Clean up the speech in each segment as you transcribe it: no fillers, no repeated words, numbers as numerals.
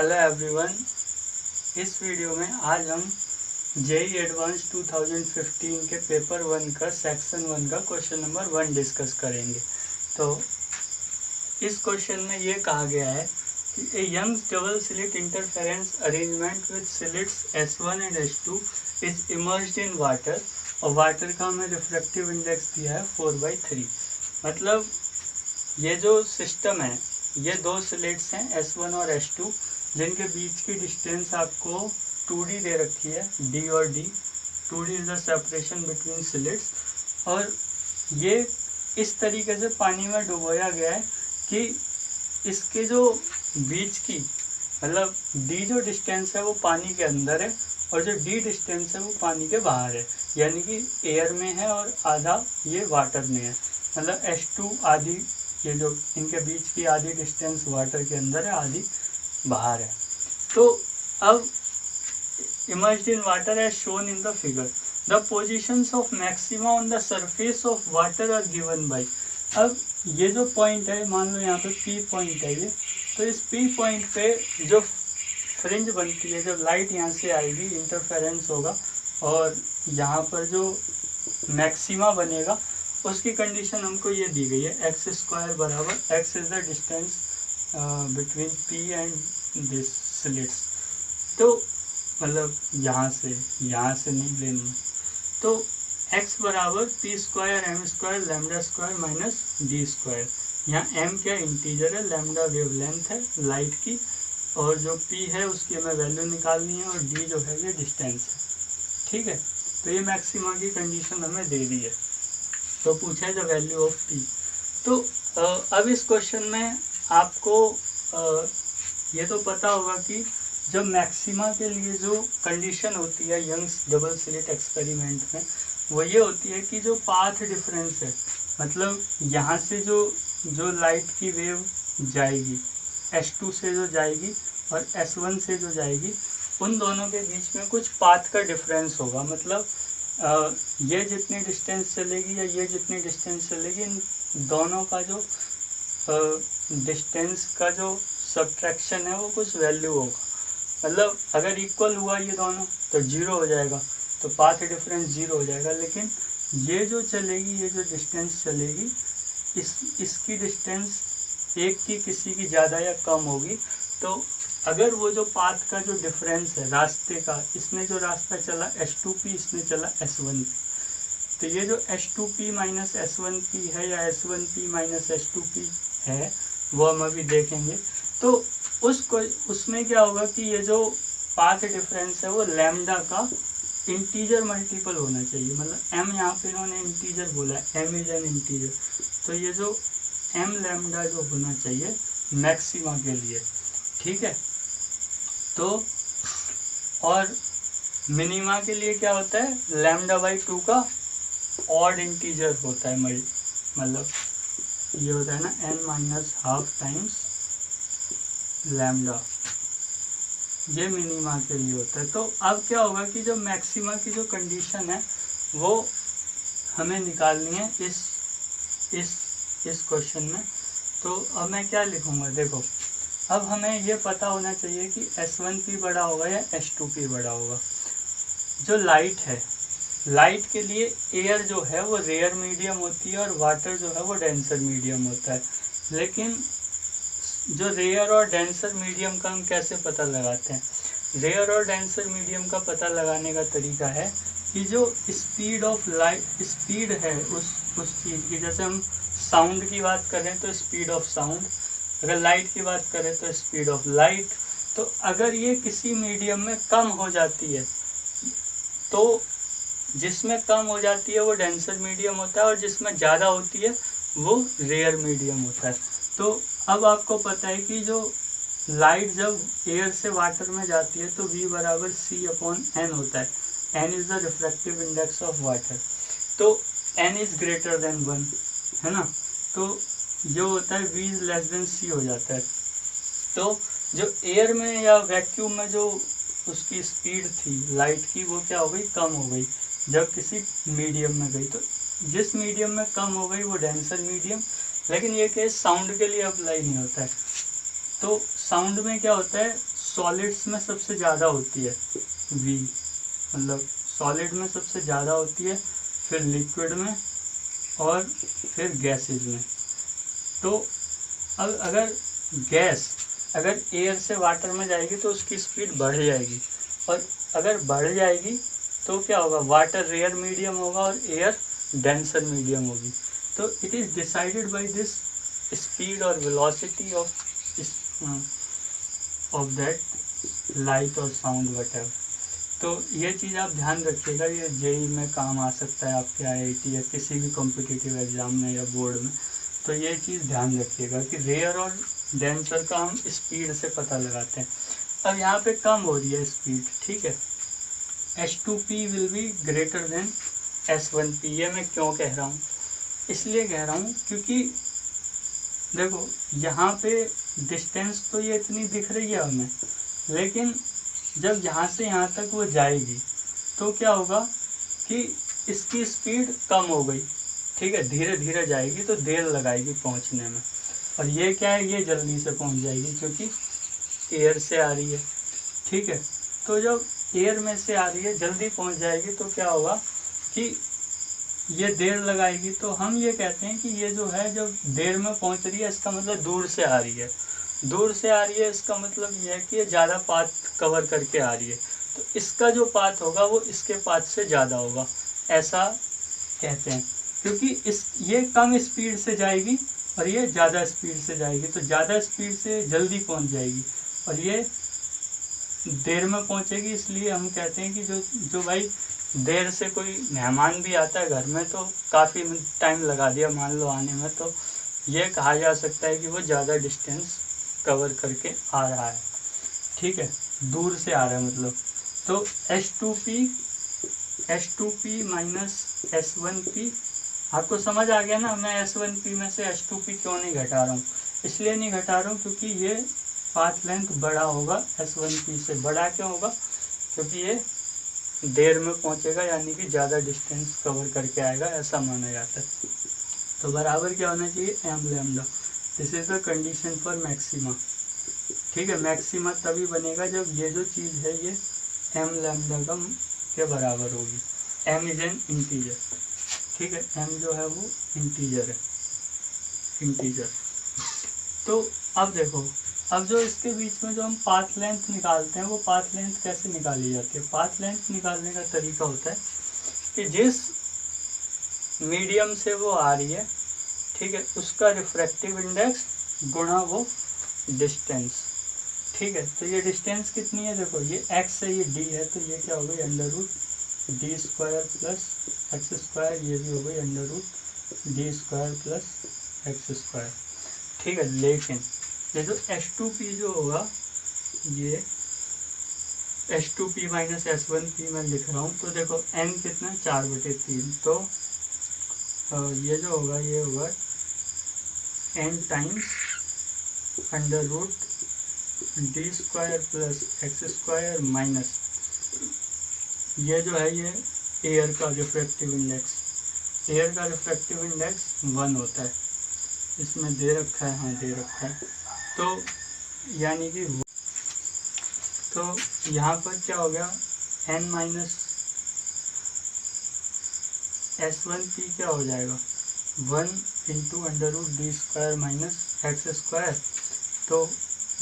Hello everyone. इस video में आज हम जेईई एडवांस 2015 के पेपर 1 का सेक्शन 1 का क्वेश्चन नंबर 1 डिस्कस करेंगे। तो इस क्वेश्चन में ये कहा गया है कि a Young's double slit interference arrangement with slits S1 and S2 is immersed in water, और वाटर का हमें रिफ्रैक्टिव इंडेक्स दिया है 4/3। मतलब ये जो सिस्टम है, ये दो स्लिट्स हैं S1 और S2, जिनके बीच की डिस्टेंस आपको 2D दे रखी है, D और D। 2D is the separation between slits, और ये इस तरीके से पानी में डुबोया गया है कि इसके जो बीच की मतलब D जो डिस्टेंस है वो पानी के अंदर है, और जो D डिस्टेंस है वो पानी के बाहर है, यानी कि एयर में है और आधा ये वाटर में है। मतलब S2 आधी, ये जो इनके बीच की आधी डिस्टेंस वाटर के अंदर है, आधी बाहर है। तो अब emerged in water as shown in the figure, the positions of maxima on the surface of water are given by. अब ये जो पॉइंट है, मान लो यहाँ पे P पॉइंट है ये, तो इस P पॉइंट पे जो फ्रिंज बनती है, जब लाइट यहाँ से आएगी इंटरफेरेंस होगा, और यहाँ पर जो मैक्सिमा बनेगा उसकी कंडीशन हमको ये दी गई है, x² बराबर, x is the distance between P and this slits. तो मतलब यहाँ से नहीं लेना, तो x बराबर P² m² λ² माइनस d²। यहाँ m क्या इंटीजर है, लैम्डा वेवलेंथ है लाइट की, और जो P है उसकी हमें वैल्यू निकालनी है, और d जो है ये डिस्टेंस है। ठीक है, तो ये मैक्सिमा की कंडीशन हमें दे दी है। तो पूछा है द वैल्यू ऑफ P। तो अब इस क्वेश्चन में आपको ये तो पता होगा कि जब मैक्सिमा के लिए जो कंडीशन होती है यंग्स डबल स्लिट एक्सपेरिमेंट में, वो ये होती है कि जो पाथ डिफरेंस है, मतलब यहाँ से जो लाइट की वेव जाएगी S2 से जो जाएगी और S1 से जो जाएगी, उन दोनों के बीच में कुछ पाथ का डिफरेंस होगा। मतलब ये जितनी डिस्टेंस चलेगी या ये जितनी डिस्टेंस चलेगी, इन दोनों का जो डिस्टेंस का जो सब्ट्रैक्शन है वो कुछ वैल्यू होगा। मतलब अगर इक्वल हुआ ये दोनों तो 0 हो जाएगा, तो पाथ डिफरेंस 0 हो जाएगा। लेकिन ये जो चलेगी, ये जो डिस्टेंस चलेगी, इसकी डिस्टेंस एक की किसी की ज़्यादा या कम होगी। तो अगर वो जो पाथ का जो डिफरेंस है रास्ते का, इसने जो रास्ता चला S2P, इसने चला S1P, तो ये जो S2P माइनस S1P है या S1P माइनस S2P है, वो हम अभी देखेंगे। तो उसमें क्या होगा कि ये जो पाथ डिफरेंस है वो लैम्डा का इंटीजर मल्टीपल होना चाहिए। मतलब m यहाँ पे इन्होंने इंटीजर बोला है, m इज एन इंटीजर, तो ये जो m लैम्डा जो होना चाहिए मैक्सिमा के लिए। ठीक है, तो और मिनिमा के लिए क्या होता है, λ/2 का ऑड इंटीजर होता है, मतलब ये होता है ना n-½ टाइम्स लैम्डा, ये मिनिमा के लिए होता है। तो अब क्या होगा कि जो मैक्सिमा की जो कंडीशन है वो हमें निकालनी है इस क्वेश्चन में। तो अब मैं क्या लिखूँगा, देखो अब हमें ये पता होना चाहिए कि S1P बड़ा होगा या S2P बड़ा होगा। जो लाइट है, लाइट के लिए एयर जो है वो रेयर मीडियम होती है, और वाटर जो है वो डेंसर मीडियम होता है। लेकिन जो रेयर और डेंसर मीडियम का हम कैसे पता लगाते हैं, रेयर और डेंसर मीडियम का पता लगाने का तरीका है कि जो स्पीड ऑफ लाइट, स्पीड है उस चीज़ की, जैसे हम साउंड की बात करें तो स्पीड ऑफ साउंड, अगर लाइट की बात करें तो स्पीड ऑफ लाइट। तो अगर ये किसी मीडियम में कम हो जाती है, तो जिसमें कम हो जाती है वो डेंसर मीडियम होता है, और जिसमें ज़्यादा होती है वो रेयर मीडियम होता है। तो अब आपको पता है कि जो लाइट जब एयर से वाटर में जाती है तो V बराबर C/N होता है। N is the refractive index of water, तो N इज़ ग्रेटर देन 1, है ना। तो जो होता है V is less than C हो जाता है। तो जो एयर में या वैक्यूम में जो उसकी स्पीड थी लाइट की, वो क्या हो गई, कम हो गई जब किसी मीडियम में गई। तो जिस मीडियम में कम हो गई वो डेंसर मीडियम। लेकिन ये केस साउंड के लिए अप्लाई नहीं होता है। तो साउंड में क्या होता है, सॉलिड्स में सबसे ज़्यादा होती है v, मतलब सॉलिड में सबसे ज़्यादा होती है, फिर लिक्विड में और फिर गैसेज में। तो अब अगर गैस अगर एयर से वाटर में जाएगी तो उसकी स्पीड बढ़ जाएगी, और अगर बढ़ जाएगी तो क्या होगा, वाटर रेयर मीडियम होगा और एयर डेंसर मीडियम होगी। तो it is decided by this speed और वेलोसिटी ऑफ दैट लाइट और साउंड वटेवर। तो ये चीज़ आप ध्यान रखिएगा, ये जेई में काम आ सकता है आपके आईआईटी या किसी भी कॉम्पिटिटिव एग्जाम में या बोर्ड में। तो ये चीज़ ध्यान रखिएगा कि रेयर और डेंसर का हम स्पीड से पता लगाते हैं। अब यहाँ पे कम हो रही है स्पीड, ठीक है, H2P will be greater than S1P। ये मैं क्यों कह रहा हूँ, इसलिए कह रहा हूँ क्योंकि देखो यहाँ पे डिस्टेंस तो ये इतनी दिख रही है हमें, लेकिन जब यहाँ से यहाँ तक वो जाएगी तो क्या होगा कि इसकी स्पीड कम हो गई, ठीक है, धीरे धीरे जाएगी तो देर लगाएगी पहुँचने में। और ये क्या है, ये जल्दी से पहुँच जाएगी क्योंकि एयर से आ रही है, ठीक है। तो जब एयर में से आ रही है जल्दी पहुँच जाएगी तो क्या होगा कि ये देर लगाएगी। तो हम ये कहते हैं कि ये जो है जब देर में पहुँच रही है इसका मतलब दूर से आ रही है, दूर से आ रही है इसका मतलब ये है कि ये ज़्यादा पाथ कवर करके आ रही है, तो इसका जो पाथ होगा वो इसके पाथ से ज़्यादा होगा, ऐसा कहते हैं। क्योंकि ये कम स्पीड से जाएगी और ये ज़्यादा स्पीड से जाएगी, तो ज़्यादा स्पीड से जल्दी पहुंच जाएगी और ये देर में पहुंचेगी। इसलिए हम कहते हैं कि जो भाई देर से कोई मेहमान भी आता है घर में तो काफ़ी टाइम लगा दिया मान लो आने में, तो ये कहा जा सकता है कि वो ज़्यादा डिस्टेंस कवर करके आ रहा है, ठीक है, दूर से आ रहा है मतलब। तो H2P माइनस S1P, आपको समझ आ गया ना। मैं S1P में से H2P क्यों नहीं घटा रहा हूँ, इसलिए नहीं घटा रहा हूँ क्योंकि ये पाथ लेंथ बड़ा होगा S1P से। बड़ा क्यों होगा, क्योंकि ये देर में पहुँचेगा यानी कि ज़्यादा डिस्टेंस कवर करके आएगा, ऐसा माना जाता है। तो बराबर क्या होना चाहिए, m lambda. This is the condition for maxima, ठीक है। मैक्सिमा तभी बनेगा जब ये जो चीज़ है ये m लैम्डा के बराबर होगी। m इज एन इंटीजर, ठीक है, m जो है वो इंटीजर है, इंटीजर। तो अब देखो, अब जो इसके बीच में जो हम पाथ लेंथ निकालते हैं वो पाथ लेंथ कैसे निकाली जाती है। पाथ लेंथ निकालने का तरीका होता है कि जिस मीडियम से वो आ रही है, ठीक है, उसका रिफ्रैक्टिव इंडेक्स गुणा वो डिस्टेंस, ठीक है। तो ये डिस्टेंस कितनी है, देखो ये x है, ये d है, तो ये क्या हो गई √d² प्लस x², ये भी हो गई √d² प्लस x², ठीक है। लेकिन ये जो H2P जो होगा, ये H2P माइनस S1P मैं लिख रहा हूँ, तो देखो n कितना 4/3, तो ये जो होगा ये होगा n times √d² plus x² minus ये जो है ये एयर का रिफ्रैक्टिव इंडेक्स। एयर का रिफ्रैक्टिव इंडेक्स 1 होता है, इसमें दे रखा है, हाँ दे रखा है। तो यानी कि तो यहाँ पर क्या हो गया, n माइनस S1P क्या हो जाएगा 1 इंटू √d² माइनस x²। तो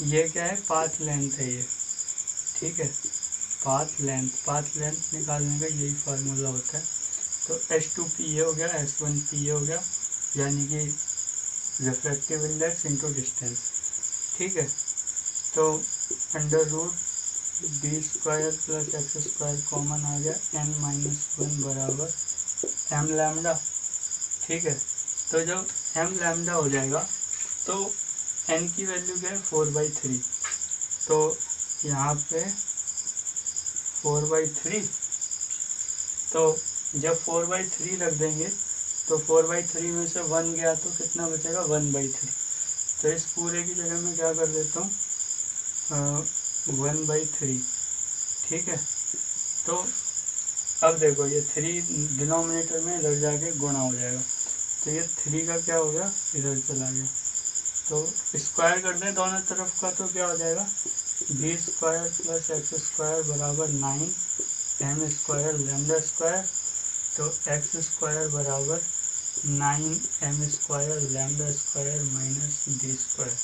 ये क्या है, पाथ लेंथ है ये, ठीक है, पाथ लेंथ निकालने का यही फार्मूला होता है। तो H2P ये हो गया, S1P ये हो गया, यानी कि रिफ्रैक्टिव इंडेक्स इंटू डिस्टेंस, ठीक है। तो √d² प्लस x² कॉमन आ गया, n-1 बराबर m लैम्डा, ठीक है। तो जब m लैम्डा हो जाएगा तो n की वैल्यू क्या है 4/3, तो यहाँ पे 4/3, तो जब 4/3 रख देंगे तो 4/3 में से 1 गया तो कितना बचेगा 1/3। तो इस पूरे की जगह मैं क्या कर देता हूँ 1/3, ठीक है। तो अब देखो ये 3 डिनोमिनेटर में इधर जाके गुणा हो जाएगा, तो ये 3 का क्या हो गया, इधर चला गया, तो स्क्वायर कर दें दोनों तरफ का, तो क्या हो जाएगा b square plus x square बराबर 9 एम स्क्वायर लैम्डा स्क्वायर। तो एक्स स्क्वायर बराबर 9 m square lambda square minus d square.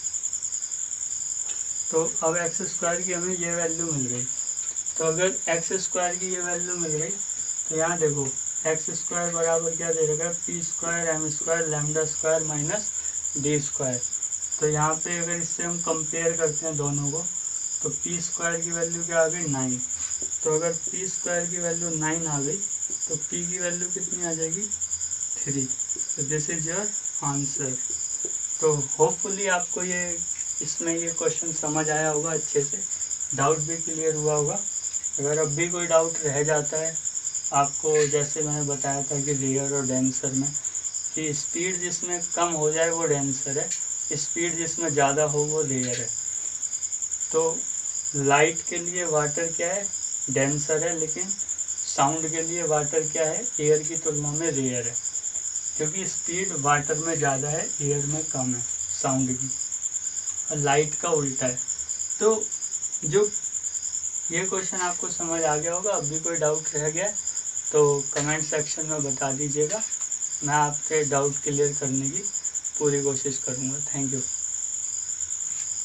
तो अब एक्स स्क्वायर की हमें ये वैल्यू मिल गई। तो अगर एक्स स्क्वायर की ये वैल्यू मिल गई तो यहाँ देखो एक्स स्क्वायर बराबर क्या दे रखा है, p square m square lambda square minus d square. तो यहाँ पे अगर इससे हम कंपेयर करते हैं दोनों को तो पी स्क्वायर की वैल्यू क्या आ गई 9। तो अगर पी स्क्वायर की वैल्यू 9 आ गई तो पी की वैल्यू कितनी आ जाएगी 3। तो दिस इज योर आंसर। तो होपफुली आपको ये इसमें ये क्वेश्चन समझ आया होगा, अच्छे से डाउट भी क्लियर हुआ होगा। अगर अब भी कोई डाउट रह जाता है आपको, जैसे मैंने बताया था कि रेयर और डेंसर में कि स्पीड जिसमें कम हो जाए वो डेंसर है, स्पीड जिसमें ज़्यादा हो वो रेयर है। तो लाइट के लिए वाटर क्या है, डेंसर है, लेकिन साउंड के लिए वाटर क्या है, एयर की तुलना में रेयर है, क्योंकि स्पीड वाटर में ज़्यादा है एयर में कम है साउंड की, और लाइट का उल्टा है। तो जो ये क्वेश्चन आपको समझ आ गया होगा। अब भी कोई डाउट रह गया तो कमेंट सेक्शन में बता दीजिएगा, मैं आपके डाउट क्लियर करने की पूरी कोशिश करूँगा। Thank you.